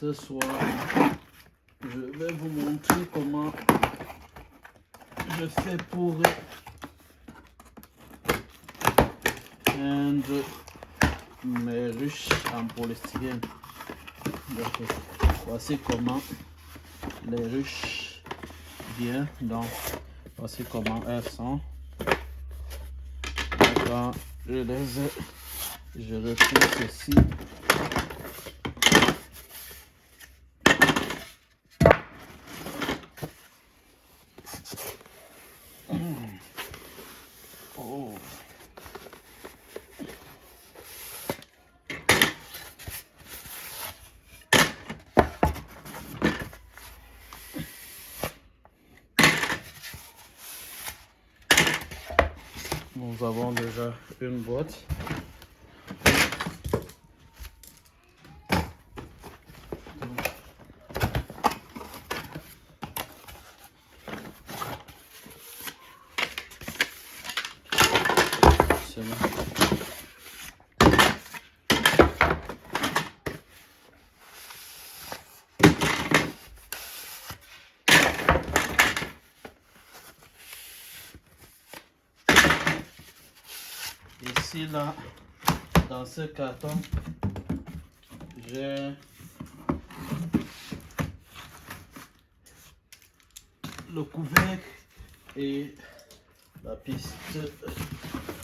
ce soir, je vais vous montrer comment je fais pour peindre mes ruches en polystyrène. Donc, voici comment les ruches viennent. Donc, voici comment elles sont. Quand je les ai, je retire ceci. Oh. Nous avons déjà une boîte. Ici, là, dans ce carton, j'ai le couvercle et la piste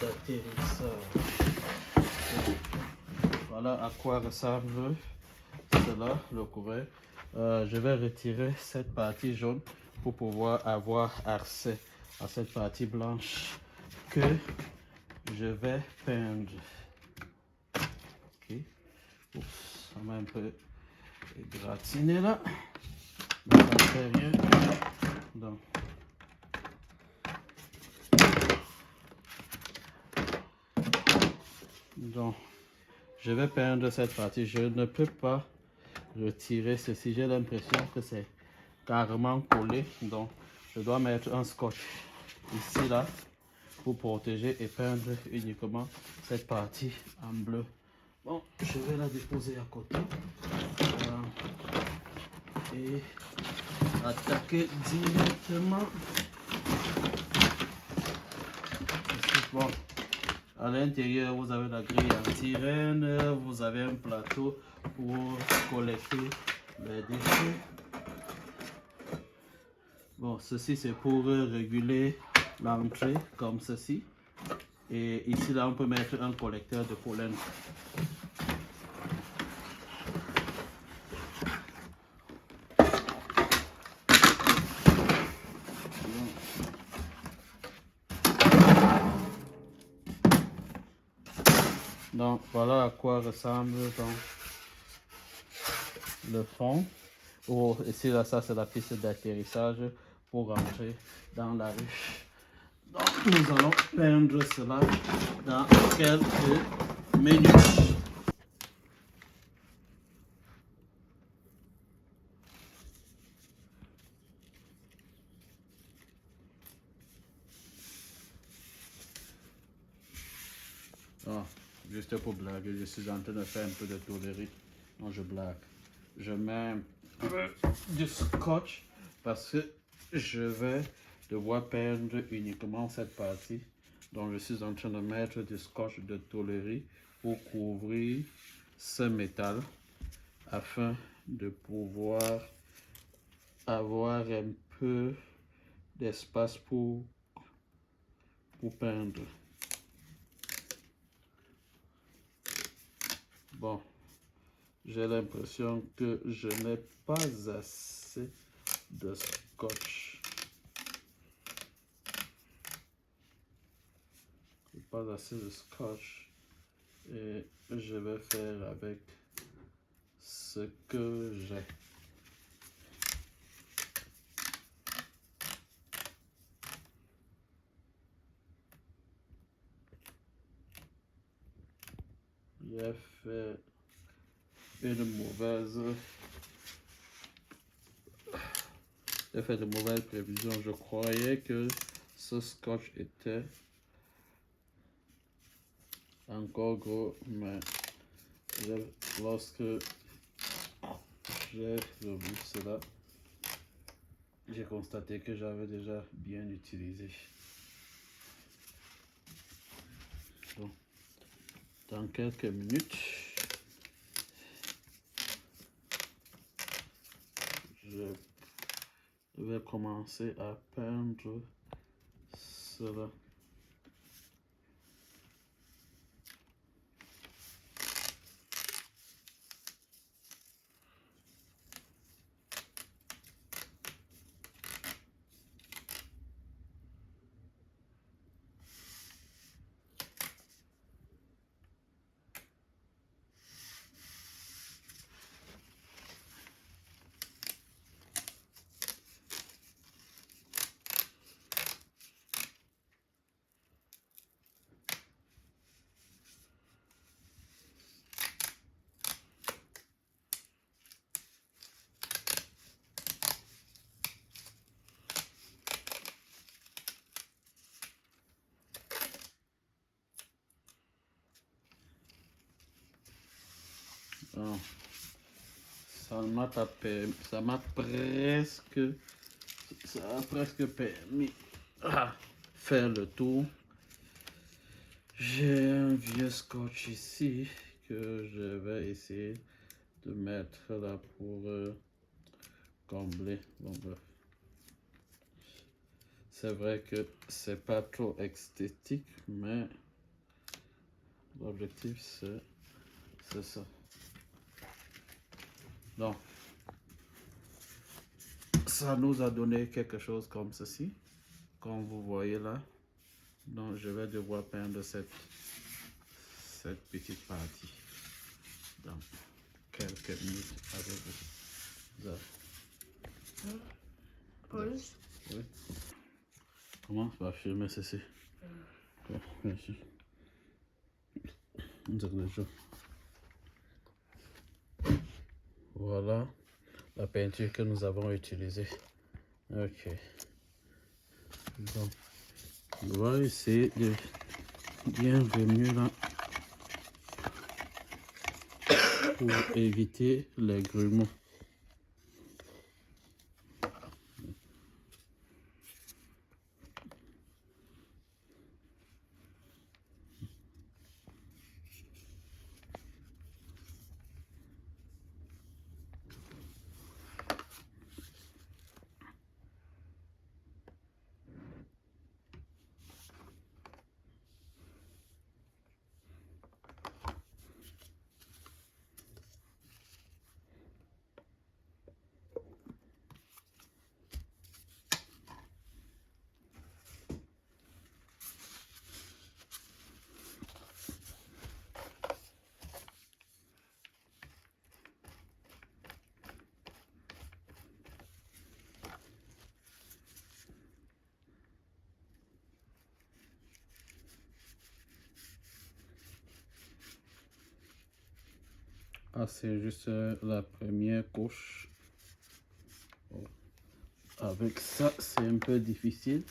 d'atterrissage. Voilà à quoi ressemble cela, le couvercle. Je vais retirer cette partie jaune pour pouvoir avoir accès à cette partie blanche que je vais peindre. Ok. Oups, ça m'a un peu gratiné là. Mais ça ne fait rien. Donc, je vais peindre cette partie. Je ne peux pas retirer ceci. J'ai l'impression que c'est carrément collé. Donc, je dois mettre un scotch ici là pour protéger et peindre uniquement cette partie en bleu. Bon, je vais la déposer à côté et attaquer directement. Bon, à l'intérieur, vous avez la grille anti-reine, vous avez un plateau pour collecter les déchets. Bon, ceci c'est pour réguler l'entrée comme ceci. Et ici, là, on peut mettre un collecteur de pollen. Donc, voilà à quoi ressemble donc, le fond. Oh, ici, là, ça, c'est la piste d'atterrissage pour rentrer dans la ruche. Donc, nous allons peindre cela dans quelques minutes. Oh, juste pour blaguer, je suis en train de faire un peu de tôlerie. Non, je blague. Je mets un peu du scotch parce que je vais devoir peindre uniquement cette partie. Donc, je suis en train de mettre du scotch de tôlerie pour couvrir ce métal afin de pouvoir avoir un peu d'espace pour peindre. Bon, j'ai l'impression que je n'ai pas assez de scotch. Pas assez de scotch. Et je vais faire avec ce que j'ai. J'ai fait une mauvaise prévision. Je croyais que ce scotch était encore gros, mais lorsque j'ai revu cela. J'ai constaté que j'avais déjà bien utilisé. Donc, dans quelques minutes, je vais commencer à peindre cela. Alors, ça m'a presque permis à faire le tour. J'ai un vieux scotch ici que je vais essayer de mettre là pour combler. Bon, bref. C'est vrai que c'est pas trop esthétique, mais l'objectif c'est ça. Donc, ça nous a donné quelque chose comme ceci, comme vous voyez là. Donc, je vais devoir peindre cette petite partie dans quelques minutes avec ça. Pause. Oui. Comment on va filmer ceci? Ouais, merci. Voilà la peinture que nous avons utilisée. Ok. Donc, on va essayer de bien venir là pour éviter les grumeaux. Ah, c'est juste la première couche. Avec ça, c'est un peu difficile.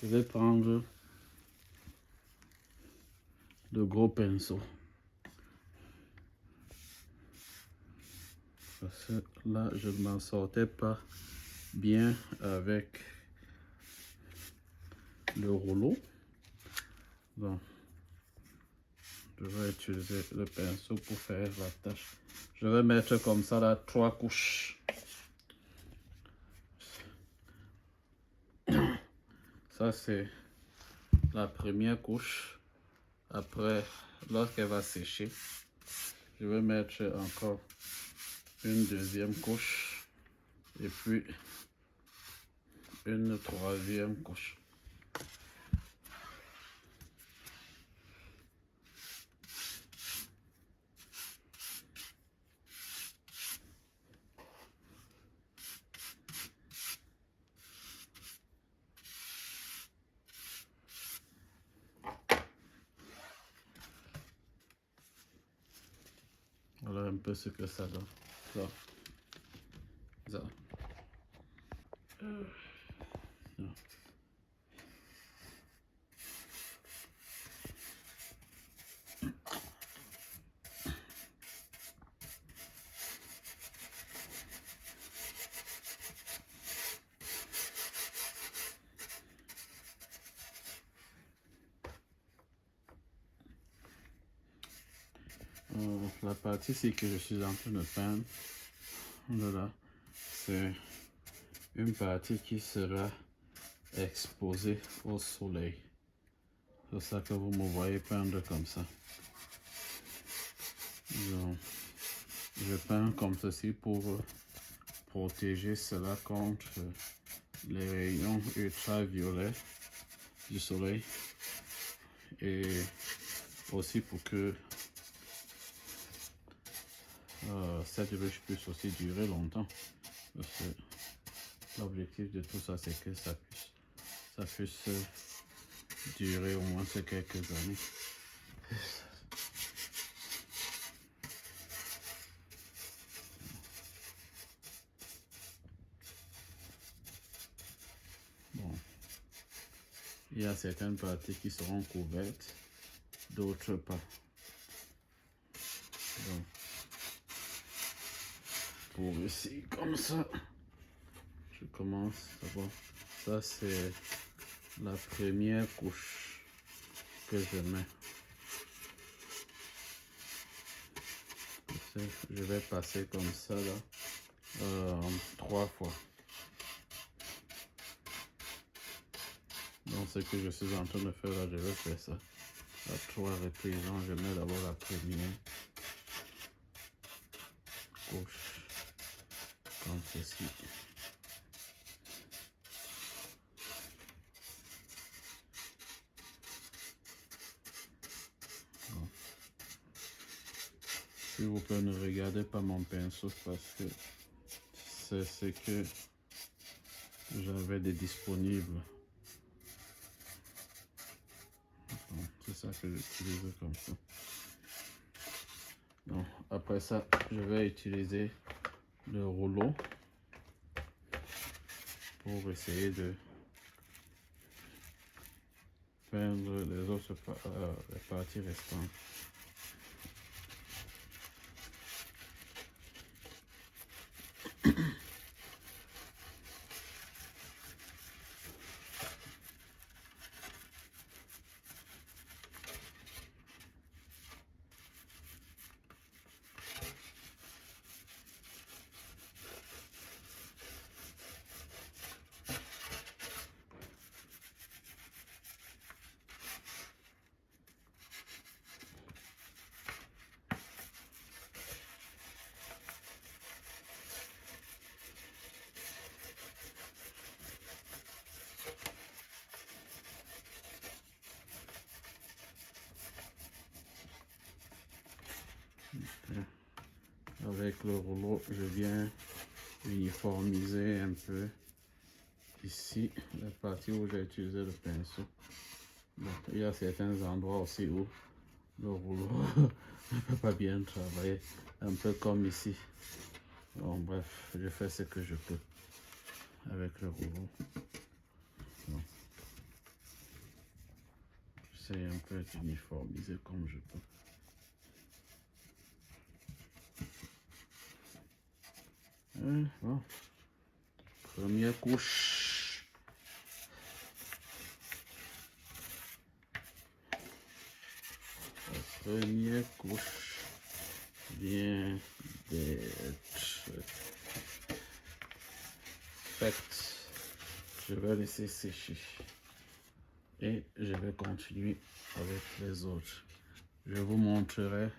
Je vais prendre de gros pinceaux. Parce que là, je ne m'en sortais pas bien avec le rouleau. Donc, je vais utiliser le pinceau pour faire la tâche. Je vais mettre comme ça là 3 couches. Ça, c'est la première couche. Après, lorsqu'elle va sécher, je vais mettre encore une deuxième couche et puis une troisième couche. Voilà un peu ce que ça donne. Ça. Ça. La partie ici que je suis en train de peindre, voilà, c'est une partie qui sera exposée au soleil. C'est ça que vous me voyez peindre comme ça. Donc, je peins comme ceci pour protéger cela contre les rayons ultraviolets du soleil et aussi pour que cette ruche puisse aussi durer longtemps. Parce que l'objectif de tout ça, c'est que ça puisse durer au moins ces quelques années. Bon, il y a certaines parties qui seront couvertes, d'autres pas. Donc, pour ici, comme ça, je commence d'abord. Ça, c'est la première couche que je mets. Je vais passer comme ça là 3 fois. Donc ce que je suis en train de faire là, je vais faire ça à 3 reprises. Donc, je mets d'abord la première couche comme ceci. Si vous pouvez ne regarder pas mon pinceau parce que c'est ce que j'avais de disponible. C'est ça que j'utilise comme ça. Donc, après ça, je vais utiliser le rouleau pour essayer de peindre les autres les parties restantes. Avec le rouleau, je viens uniformiser un peu ici la partie où j'ai utilisé le pinceau. Bon, il y a certains endroits aussi où le rouleau ne peut pas bien travailler, un peu comme ici. Bon, bref, je fais ce que je peux avec le rouleau. Bon. J'essaie un peu d'uniformiser comme je peux. Bon. Première couche. La première couche vient d'être faite. Je vais laisser sécher et je vais continuer avec les autres. Je vous montrerai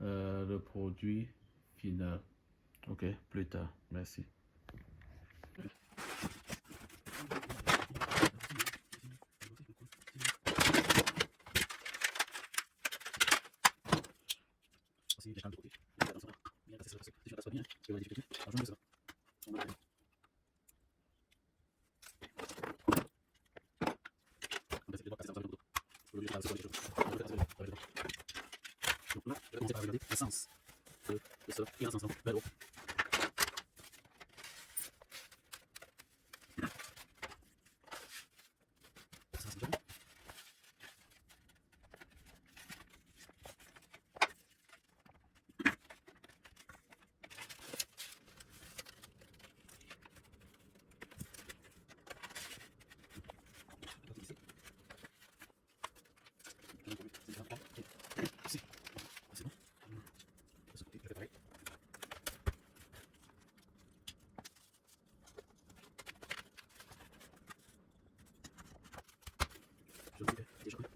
le produit final. Ok, plus tard. Merci.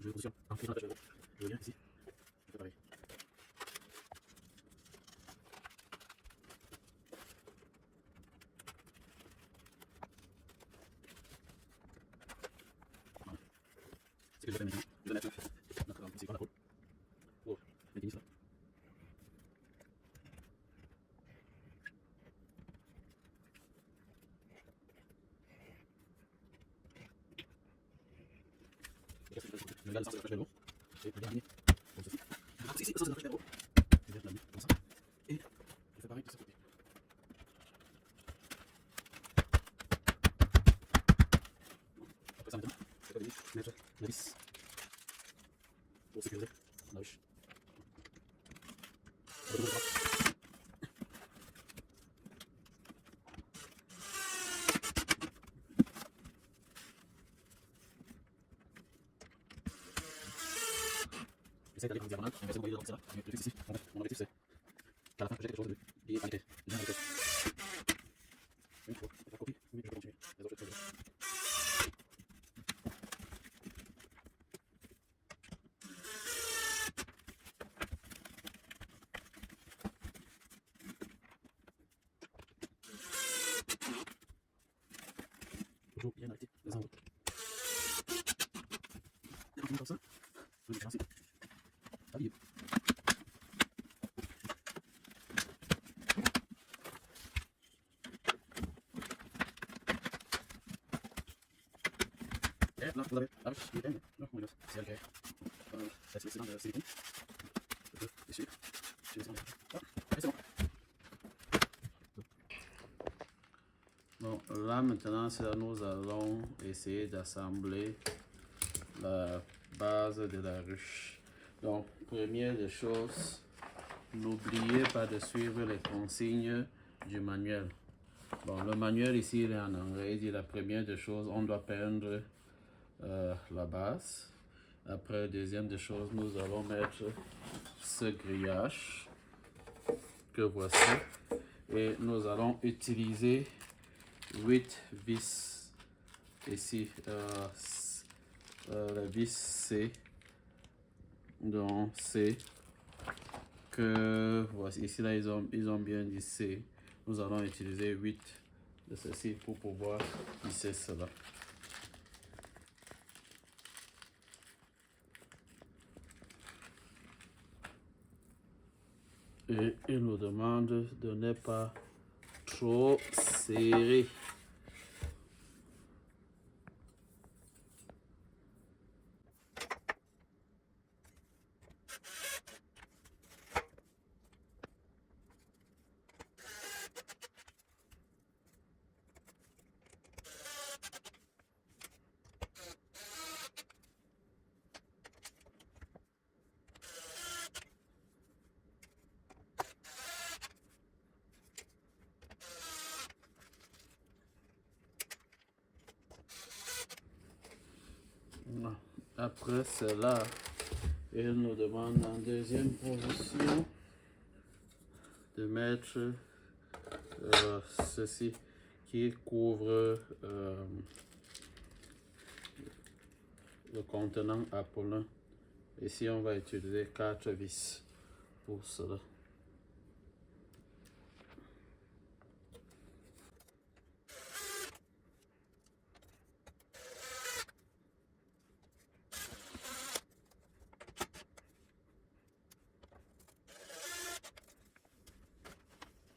je positionne un pied dans la page, je viens ici, je fais pareil. Voilà. C'est ce que je vais faire maintenant. Je vais mettre notre petit corps à peau pour maintenir ça. Et qu'est-ce que je fais? Je regarde le sens de la page de l'eau et je viens aligner comme ceci. Je rentre ici, le sens de la page de l'eau. Je viens l'aligner comme ça. Et je fais pareil de ce côté. Après ça maintenant, je vais venir mettre la vis pour sécuriser la ruche. Je vais j'essaie d'aller en diagonale, on va essayer d'envoyer dans ça. Le truc ici, en fait, mon objectif c'est qu'à la fin j'ai quelque chose de bien arrêté. Bien arrêté. Une fois, je vais faire copie, mais je vais continuer. Les autres choses. Toujours bien arrêté les uns aux autres. Et continue comme ça. Je vais faire ainsi. Habillé. Et là, vous avez la ruche qui est pleine. Oh my god, c'est elle qui est. C'est le cylindre de silicone. Je peux essuyer. Je vais descendre. Ah, et c'est bon. Bon, là maintenant, c'est là nous allons essayer d'assembler la base de la ruche. Donc, première des choses, n'oubliez pas de suivre les consignes du manuel. Bon, le manuel ici il est en anglais. Il dit la première des choses, on doit peindre la base. Après, deuxième des choses, nous allons mettre ce grillage que voici. Et nous allons utiliser 8 vis ici. La vis C. Donc C. Que voici ici là ils ont bien dit C. Nous allons utiliser 8 de ceci pour pouvoir visser cela. Et il nous demande de ne pas trop serrer. Après cela, il nous demande en deuxième position de mettre ceci qui couvre le contenant Apollon. Ici, on va utiliser 4 vis pour cela.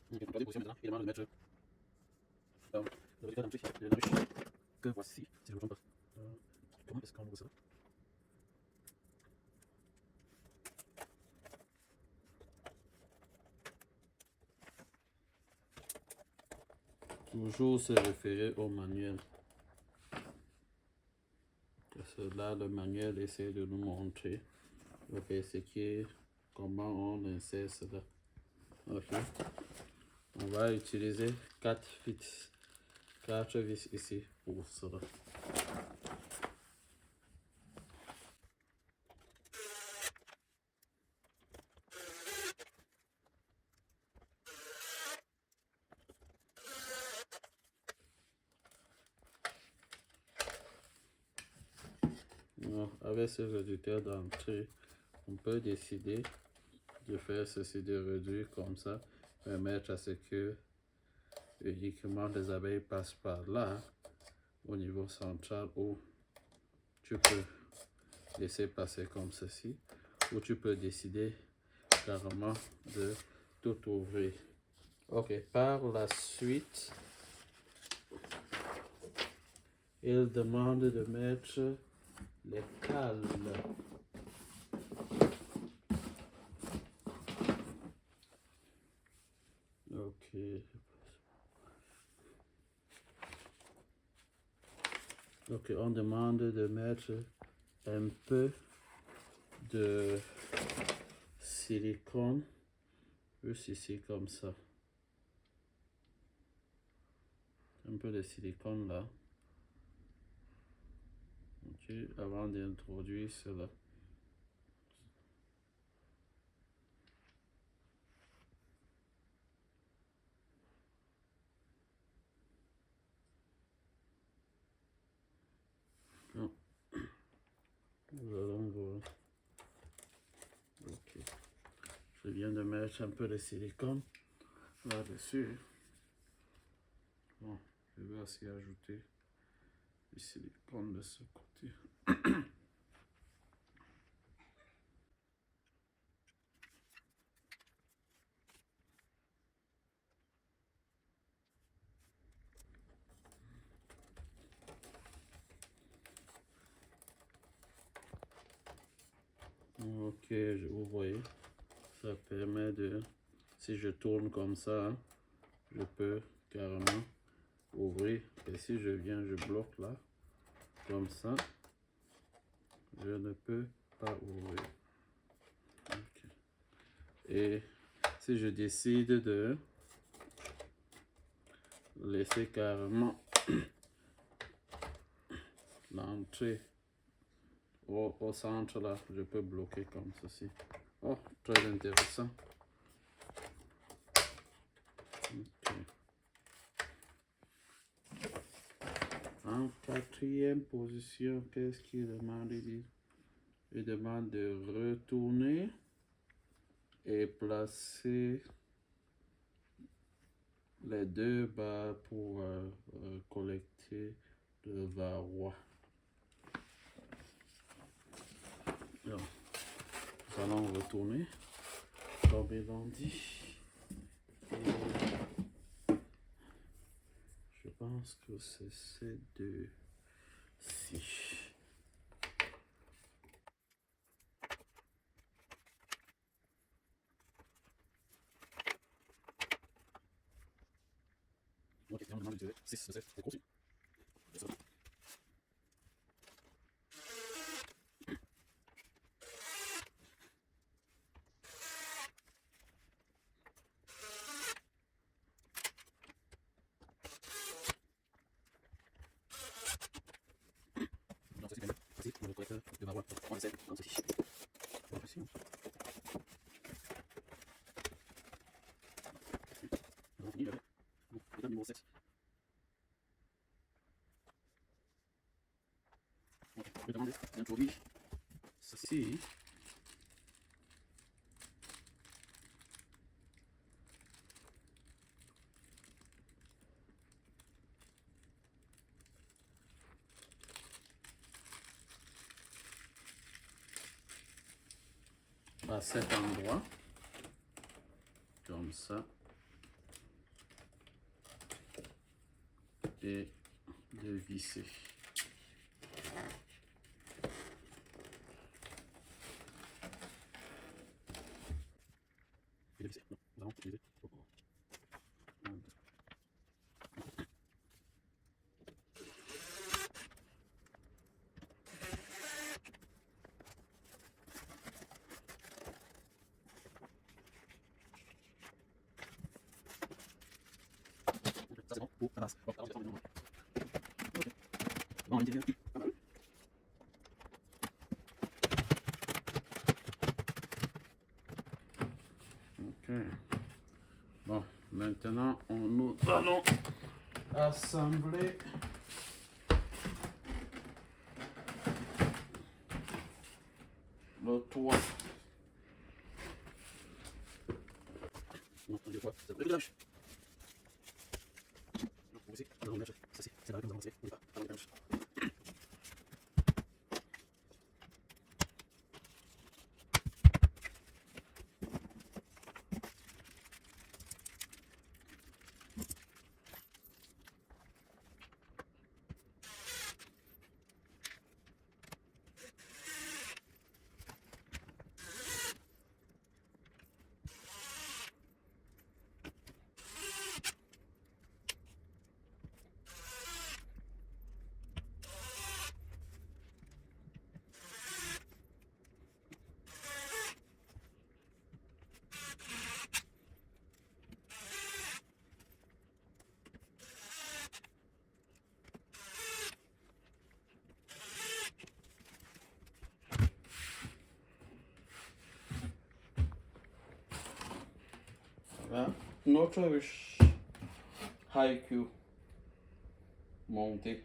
Ok, donc la position maintenant, il demande de mettre le résultat d'entrée de la ruche que voici, si je ne me trompe pas. Comment est-ce qu'on ouvre ça? Toujours se référer au manuel. Parce que là, le manuel essaie de nous montrer ce qui est, comment on insère cela. Ok. On va utiliser 4 vis ici pour cela. Bon, avec ce réducteur d'entrée, on peut décider de faire ceci, de réduire comme ça, permettre à ce que uniquement les abeilles passent par là, au niveau central, où tu peux laisser passer comme ceci, ou tu peux décider carrément de tout ouvrir. Ok, par la suite, il demande de mettre les cales. Ok. Ok, on demande de mettre un peu de silicone, juste ici comme ça. Un peu de silicone là. Ok, avant d'introduire cela. Non. Nous allons voir. Ok. Je viens de mettre un peu de silicone là-dessus. Bon, je vais aussi ajouter du silicone de ce côté. Ok, vous voyez, ça permet de, si je tourne comme ça, je peux carrément ouvrir. Et si je viens, je bloque là, comme ça, je ne peux pas ouvrir. Okay. Et si je décide de laisser carrément l'entrée au centre là, je peux bloquer comme ceci. Oh, très intéressant. Okay. En quatrième position, qu'est-ce qu'il demande? Il demande de retourner et placer les deux barres pour collecter le varroa. Alors, nous allons retourner comme ils l'ont dit. Et je pense que c'est ces deux-ci. Ok, on demande de 6, 7, c'est conçu. Donc, ceci permet aussi pour le collecteur de varroa. On essaie comme ceci. Attention. On finit avec l'étape numéro 7. Ok, je vais demander d'introduire ceci. À cet endroit, comme ça, et de visser. Et de visser. Non, nous allons utiliser beaucoup. Ça c'est bon pour la base. Bon, alors je vais prendre le numéro. Ok. Bon, on dit bien. Pas mal. Ok. Bon, maintenant nous allons assembler le toit. Non, on dit quoi? C'est le réglage. Non, on va essayer. On va remettre ça, c'est là que nous allons essayer. On y va. Allons, réglage. Voilà. Notre Haiku monté.